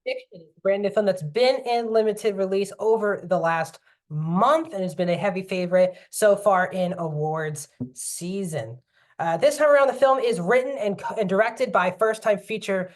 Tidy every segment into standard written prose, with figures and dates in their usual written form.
Fiction is a brand new film that's been in limited release over the last month and has been a heavy favorite so far in awards season. This time around, the film is written and directed by first-time feature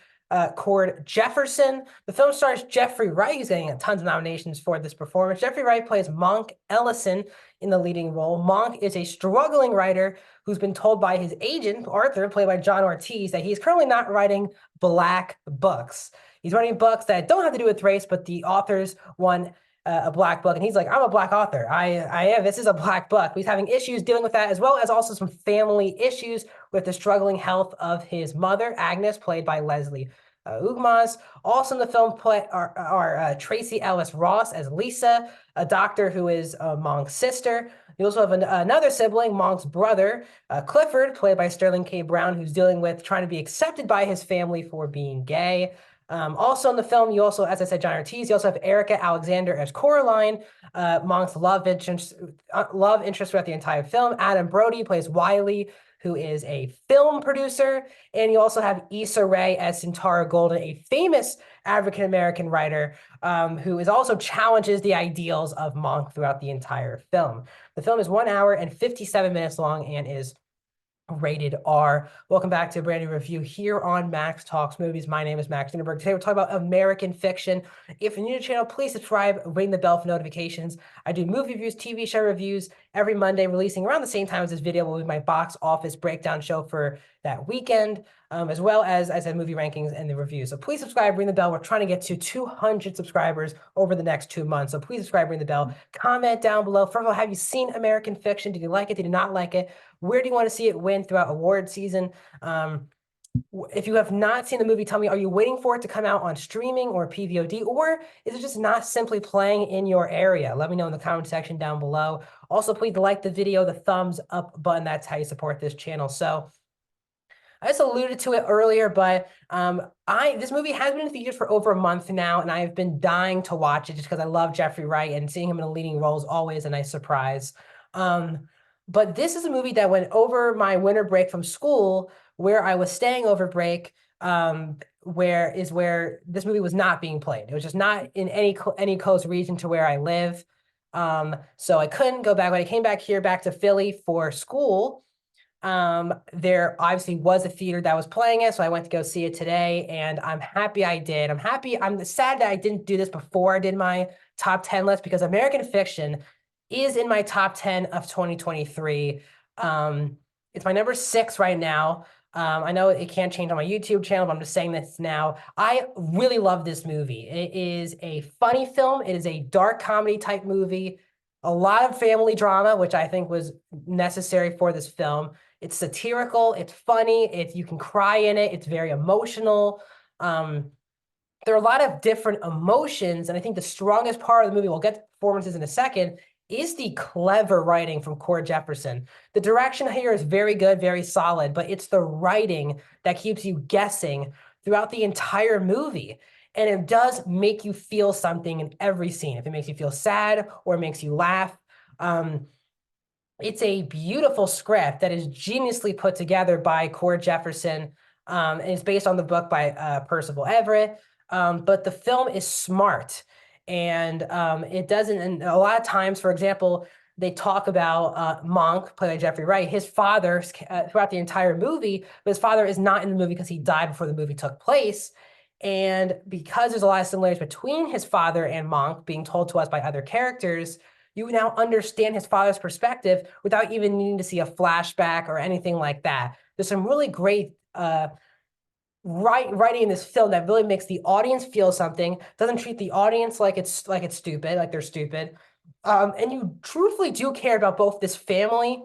Cord Jefferson. The film stars Jeffrey Wright, who's getting tons of nominations for this performance. Jeffrey Wright plays Monk Ellison in the leading role. Monk is a struggling writer who's been told by his agent, Arthur, played by John Ortiz, that he's currently not writing black books. He's writing books that don't have to do with race, but the authors want a black book. And he's like, I'm a black author. I am. This is a black book. He's having issues dealing with that, as well as also some family issues with the struggling health of his mother, Agnes, played by Leslie Ugmas. Also in the film are Tracy Ellis Ross as Lisa, a doctor who is Monk's sister. You also have another sibling, Monk's brother, Clifford, played by Sterling K. Brown, who's dealing with trying to be accepted by his family for being gay. Also in the film, you also, as I said, John Ortiz. You also have Erica Alexander as Coraline, Monk's love interest throughout the entire film. Adam Brody plays Wiley, who is a film producer. And you also have Issa Rae as Centaura Golden, a famous African-American writer who is also challenges the ideals of Monk throughout the entire film. The film is 1 hour and 57 minutes long and is rated R. Welcome back to a brand new review here on Max Talks Movies. My name is Max Lindenberg. Today we're talking about American Fiction. If you're new to the channel, please subscribe, ring the bell for notifications. I do movie reviews, TV show reviews every Monday, releasing around the same time as this video will be my box office breakdown show for that weekend, as well as I said, movie rankings and the reviews. So please subscribe, ring the bell. We're trying to get to 200 subscribers over the next 2 months. So please subscribe, ring the bell. Comment down below. First of all, have you seen American Fiction? Did you like it? Did you not like it? Where do you want to see it win throughout award season? If you have not seen the movie, tell me, are you waiting for it to come out on streaming or PVOD, or is it just not simply playing in your area? Let me know in the comment section down below. Also, please like the video, the thumbs up button. That's how you support this channel. So I just alluded to it earlier, but this movie has been in theaters for over a month now, and I have been dying to watch it just because I love Jeffrey Wright, and seeing him in a leading role is always a nice surprise. But this is a movie that went over my winter break from school, where I was staying over break, where this movie was not being played. It was just not in any close region to where I live. So I couldn't go back. When I came back here, back to Philly for school, there obviously was a theater that was playing it, so I went to go see it today, and I'm happy I did. I'm sad that I didn't do this before I did my top 10 list, because American Fiction is in my top 10 of 2023. It's my number 6 right now. I know it can't change on my YouTube channel, but I'm just saying this now. I really love this movie. It is a funny film. It is a dark comedy type movie. A lot of family drama, which I think was necessary for this film. It's satirical, it's funny, you can cry in it, it's very emotional. There are a lot of different emotions, and I think the strongest part of the movie, we'll get to performances in a second, is the clever writing from Cord Jefferson. The direction here is very good, very solid, but it's the writing that keeps you guessing throughout the entire movie. And it does make you feel something in every scene. If it makes you feel sad or it makes you laugh. It's a beautiful script that is geniusly put together by Cord Jefferson. And it's based on the book by Percival Everett. But the film is smart. And it doesn't, and a lot of times, for example, they talk about Monk, played by Jeffrey Wright, his father throughout the entire movie, but his father is not in the movie because he died before the movie took place. And because there's a lot of similarities between his father and Monk being told to us by other characters, you now understand his father's perspective without even needing to see a flashback or anything like that. There's some really great writing in this film that really makes the audience feel something, doesn't treat the audience like it's stupid, like they're stupid. And you truthfully do care about both this family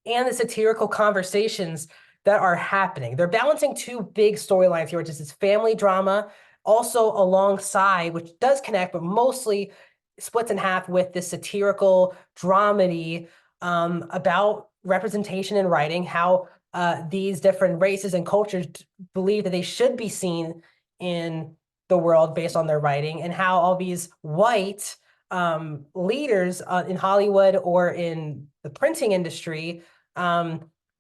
and the satirical conversations that are happening. They're balancing two big storylines here, which is this family drama, also alongside, which does connect, but mostly splits in half with this satirical dramedy about representation in writing, how these different races and cultures believe that they should be seen in the world based on their writing, and how all these white leaders in Hollywood or in the printing industry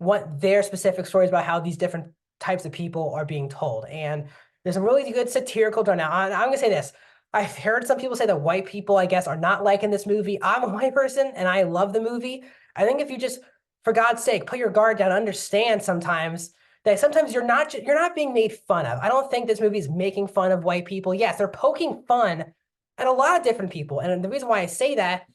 want their specific stories about how these different types of people are being told. And There's some really good satirical drama. Now, I'm going to say this. I've heard some people say that white people, I guess, are not liking this movie. I'm a white person and I love the movie. I think if you just, for God's sake, put your guard down, understand sometimes that sometimes you're not being made fun of. I don't think this movie is making fun of white people. Yes, they're poking fun at a lot of different people. And the reason why I say that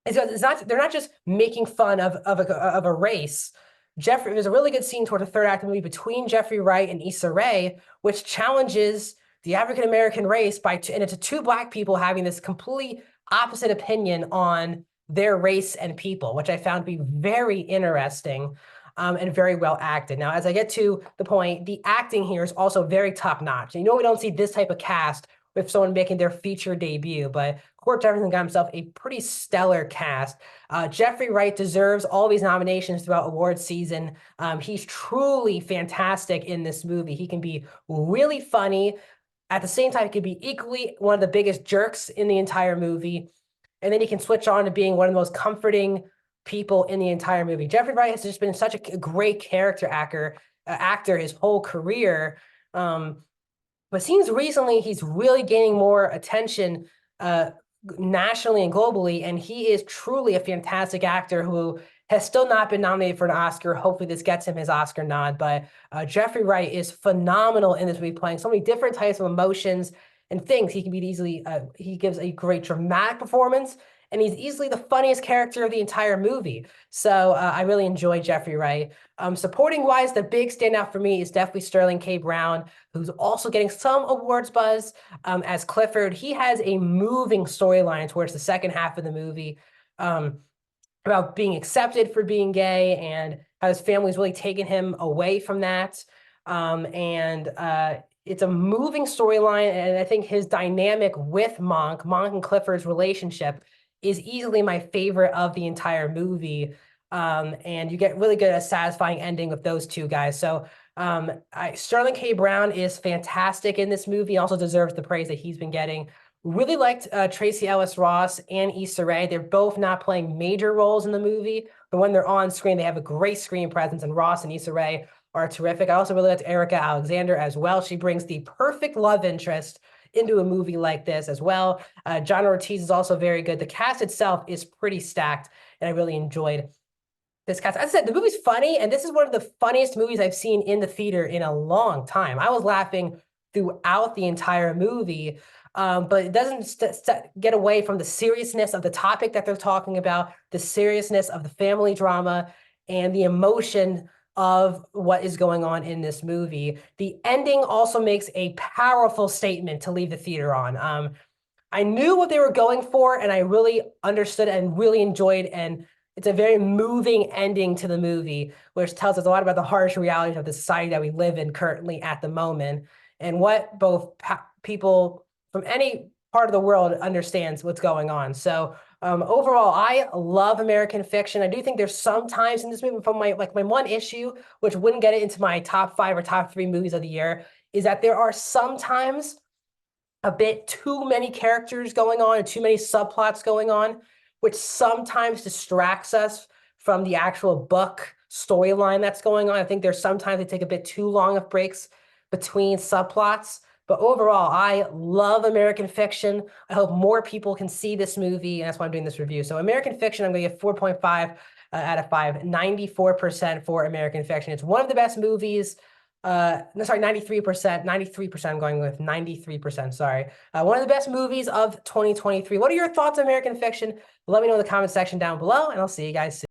is because they're not just making fun of a race. There's a really good scene toward the third act of the movie between Jeffrey Wright and Issa Rae, which challenges the African American race and it's two Black people having this completely opposite opinion on their race and people, which I found to be very interesting and very well acted. Now, as I get to the point, the acting here is also very top notch. You know, we don't see this type of cast with someone making their feature debut, but Court Jefferson got himself a pretty stellar cast. Jeffrey Wright deserves all these nominations throughout awards season. He's truly fantastic in this movie. He can be really funny. At the same time, he can be equally one of the biggest jerks in the entire movie. And then he can switch on to being one of the most comforting people in the entire movie. Jeffrey Wright has just been such a great character actor his whole career. But seems recently he's really gaining more attention nationally and globally, and he is truly a fantastic actor who has still not been nominated for an Oscar. Hopefully this gets him his Oscar nod, but Jeffrey Wright is phenomenal in this movie, playing so many different types of emotions and things. He can be easily, he gives a great dramatic performance, and he's easily the funniest character of the entire movie. So I really enjoy Jeffrey Wright. Supporting wise, the big standout for me is definitely Sterling K. Brown, who's also getting some awards buzz as Clifford. He has a moving storyline towards the second half of the movie about being accepted for being gay and how his family's really taken him away from that. It's a moving storyline, and I think his dynamic with Monk and Clifford's relationship is easily my favorite of the entire movie. And you get really good at a satisfying ending with those two guys. So Sterling K. Brown is fantastic in this movie, also deserves the praise that he's been getting. Really liked Tracee Ellis Ross and Issa Rae. They're both not playing major roles in the movie, but when they're on screen, they have a great screen presence, and Ross and Issa Rae are terrific. I also really liked Erica Alexander as well. She brings the perfect love interest into a movie like this as well. John Ortiz is also very good. The cast itself is pretty stacked, and I really enjoyed this cast. As I said, the movie's funny, and this is one of the funniest movies I've seen in the theater in a long time. I was laughing throughout the entire movie, but it doesn't get away from the seriousness of the topic that they're talking about, the seriousness of the family drama, and the emotion of what is going on in this movie. The ending also makes a powerful statement to leave the theater on. I knew what they were going for, and I really understood and really enjoyed, and it's a very moving ending to the movie, which tells us a lot about the harsh realities of the society that we live in currently at the moment, and what both people from any part of the world understands what's going on. So overall, I love American Fiction. I do think there's some times in this movie from my one issue, which wouldn't get it into my top 5 or top 3 movies of the year, is that there are sometimes a bit too many characters going on and too many subplots going on, which sometimes distracts us from the actual book storyline that's going on. I think there's sometimes they take a bit too long of breaks between subplots. But overall, I love American Fiction. I hope more people can see this movie, and that's why I'm doing this review. So American Fiction, I'm going to give 4.5 out of 5, 94% for American Fiction. It's one of the best movies. No, sorry, 93%. I'm going with 93%, sorry. One of the best movies of 2023. What are your thoughts on American Fiction? Let me know in the comment section down below, and I'll see you guys soon.